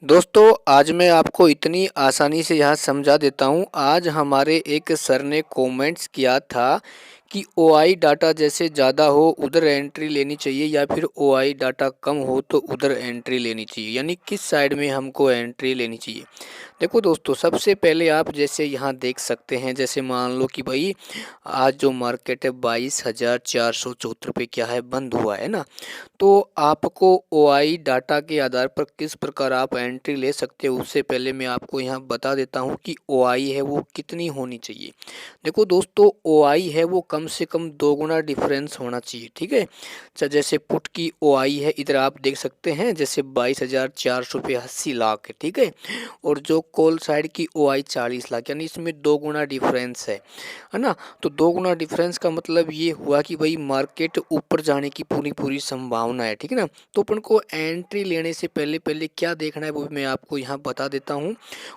दोस्तों आज मैं आपको इतनी आसानी से यहाँ समझा देता हूँ। आज हमारे एक सर ने कमेंट्स किया था कि ओआई डाटा जैसे ज़्यादा हो उधर एंट्री लेनी चाहिए या फिर ओआई डाटा कम हो तो उधर एंट्री लेनी चाहिए, यानी किस साइड में हमको एंट्री लेनी चाहिए। देखो दोस्तों, सबसे पहले आप जैसे यहाँ देख सकते हैं, जैसे मान लो कि भाई आज जो मार्केट है 22,474 पे क्या है बंद हुआ है ना। तो आपको ओआई डाटा के आधार पर किस प्रकार आप एंट्री ले सकते हो, उससे पहले मैं आपको यहाँ बता देता हूँ कि ओआई है वो कितनी होनी चाहिए। देखो दोस्तों, ओआई है वो कम से कम 2 गुना डिफरेंस होना चाहिए, ठीक है। जैसे पुट की ओआई है, इधर आप देख सकते हैं जैसे 22,480 लाख है, ठीक है। और जो कॉल साइड की ओआई 40 लाख, यानी इसमें 2 गुना डिफरेंस है ना। तो 2 गुना डिफरेंस का मतलब ये हुआ कि भाई मार्केट ऊपर जाने की पूरी पूरी संभावना है, ठीक है ना। तो अपन को एंट्री लेने से पहले पहले क्या देखना है वो मैं आपको यहाँ बता देता हूँ।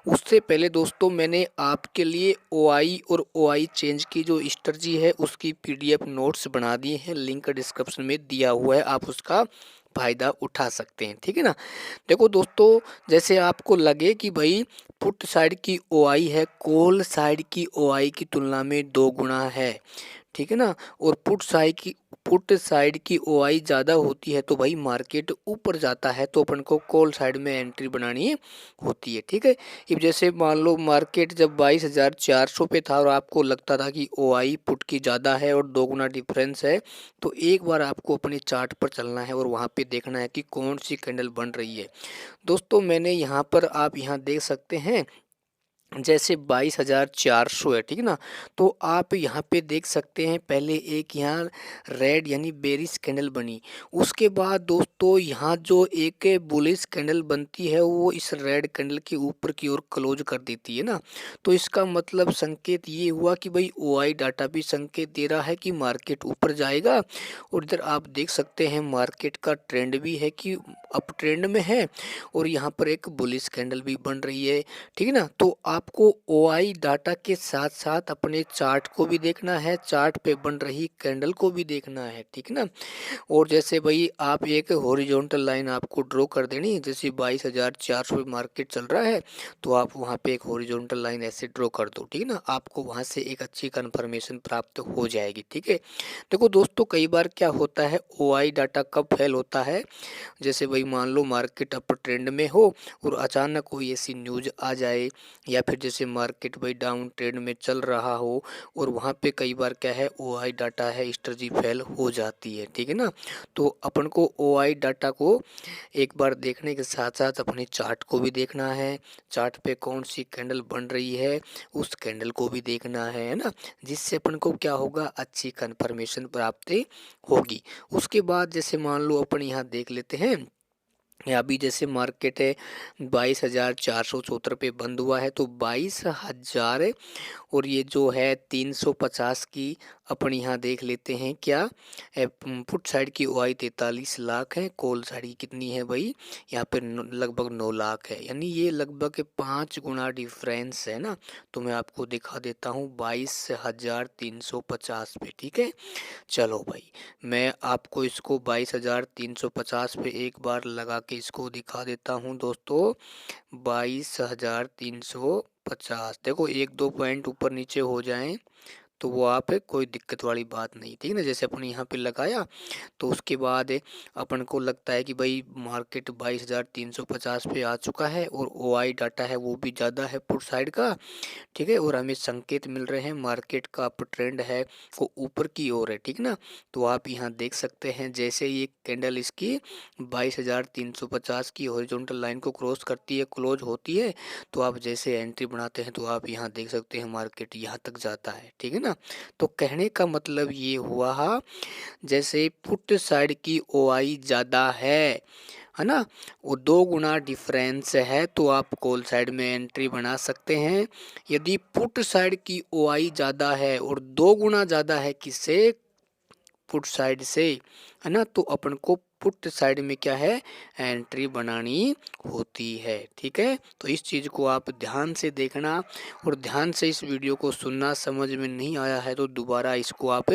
उससे पहले दोस्तों, मैंने आपके लिए ओआई और ओआई चेंज की जो स्ट्रेटजी है उसकी पीडीएफ नोट्स बना दिए हैं, लिंक डिस्क्रिप्शन में दिया हुआ है, आप उसका फायदा उठा सकते हैं, ठीक है ना। देखो दोस्तों, जैसे आपको लगे कि भाई पुट साइड की ओआई है कॉल साइड की ओआई की तुलना में 2 गुना है, ठीक है ना। और पुट साइड की ओआई ज़्यादा होती है तो भाई मार्केट ऊपर जाता है, तो अपन को कॉल साइड में एंट्री बनानी होती है, ठीक है। अब जैसे मान लो मार्केट जब 22,400 पे था और आपको लगता था कि ओआई पुट की ज़्यादा है और 2 गुना डिफरेंस है, तो एक बार आपको अपने चार्ट पर चलना है और वहाँ पे देखना है कि कौन सी कैंडल बन रही है। दोस्तों मैंने यहाँ पर, आप यहाँ देख सकते हैं जैसे 22,400 है, ठीक है ना। तो आप यहाँ पे देख सकते हैं पहले एक यहाँ रेड यानी बेरिश कैंडल बनी। उसके बाद दोस्तों यहाँ जो एक बुलिश कैंडल बनती है वो इस रेड कैंडल के ऊपर की ओर क्लोज कर देती है ना। तो इसका मतलब संकेत ये हुआ कि भाई ओआई डाटा भी संकेत दे रहा है कि मार्केट ऊपर जाएगा। और इधर आप देख सकते हैं मार्केट का ट्रेंड भी है कि अप ट्रेंड में है, और यहाँ पर एक बुलिश कैंडल भी बन रही है, ठीक है ना। तो आपको ओआई डाटा के साथ साथ अपने चार्ट को भी देखना है, चार्ट पे बन रही कैंडल को भी देखना है, ठीक है ना। और जैसे भाई आप एक हॉरिजॉन्टल लाइन आपको ड्रॉ कर देनी, जैसे 22,400 मार्केट चल रहा है तो आप वहाँ पे एक हॉरिजॉन्टल लाइन ऐसे ड्रॉ कर दो, ठीक है ना। आपको वहाँ से एक अच्छी कंफर्मेशन प्राप्त हो जाएगी, ठीक है। देखो दोस्तों, कई बार क्या होता है ओआई डाटा कब फेल होता है, जैसे भाई मान लो मार्केट अप ट्रेंड में हो और अचानक कोई ऐसी न्यूज़ आ जाए, या फिर जैसे मार्केट भाई डाउन ट्रेंड में चल रहा हो और वहाँ पे कई बार क्या है ओआई डाटा है स्ट्रेटजी फेल हो जाती है, ठीक है ना। तो अपन को ओआई डाटा को एक बार देखने के साथ साथ अपने चार्ट को भी देखना है, चार्ट पे कौन सी कैंडल बन रही है उस कैंडल को भी देखना है ना। जिससे अपन को क्या होगा, अच्छी कन्फर्मेशन प्राप्त होगी। उसके बाद जैसे मान लो अपन यहाँ देख लेते हैं, या अभी जैसे मार्केट है 22,474 पे बंद हुआ है, तो 22,000 और ये जो है 350 की अपन यहाँ देख लेते हैं क्या। पुट साइड की ओआई 43 लाख है, कॉल साइड की कितनी है भाई, यहाँ पे लगभग 9 लाख है, यानी ये लगभग 5 गुना डिफरेंस है ना। तो मैं आपको दिखा देता हूँ 22,350 पे, ठीक है। चलो भाई, मैं आपको इसको 22,350 पे एक बार लगा के इसको दिखा देता हूँ दोस्तों। 22,350, देखो एक दो पॉइंट ऊपर नीचे हो जाएं तो वो आप कोई दिक्कत वाली बात नहीं, ठीक है ना। जैसे अपन यहाँ पे लगाया तो उसके बाद अपन को लगता है कि भाई मार्केट 22,350 पे आ चुका है और ओआई डाटा है वो भी ज़्यादा है पुट साइड का, ठीक है। और हमें संकेत मिल रहे हैं मार्केट का अप ट्रेंड है वो ऊपर की ओर है, ठीक ना। तो आप यहाँ देख सकते हैं जैसे ये कैंडल इसकी 22,350 की हॉरिजॉन्टल लाइन को क्रॉस करती है, क्लोज होती है, तो आप जैसे एंट्री बनाते हैं तो आप यहाँ देख सकते हैं मार्केट यहाँ तक जाता है, ठीक है ना। तो कहने का मतलब ये हुआ, जैसे पुट साइड की ओआई ज़्यादा है ना, वो 2 गुना डिफरेंस है तो आप कॉल साइड में एंट्री बना सकते हैं। यदि पुट साइड की ओआई ज़्यादा है और 2 गुना ज़्यादा है किससे, पुट साइड से, है ना, तो अपन को पुट साइड में क्या है, एंट्री बनानी होती है। ठीक है, तो इस चीज़ को आप ध्यान से देखना और ध्यान से इस वीडियो को सुनना। समझ में नहीं आया है तो दोबारा इसको आप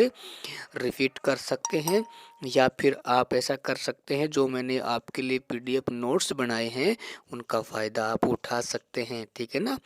रिपीट कर सकते हैं, या फिर आप ऐसा कर सकते हैं, जो मैंने आपके लिए पीडीएफ नोट्स बनाए हैं उनका फ़ायदा आप उठा सकते हैं। ठीक है ना।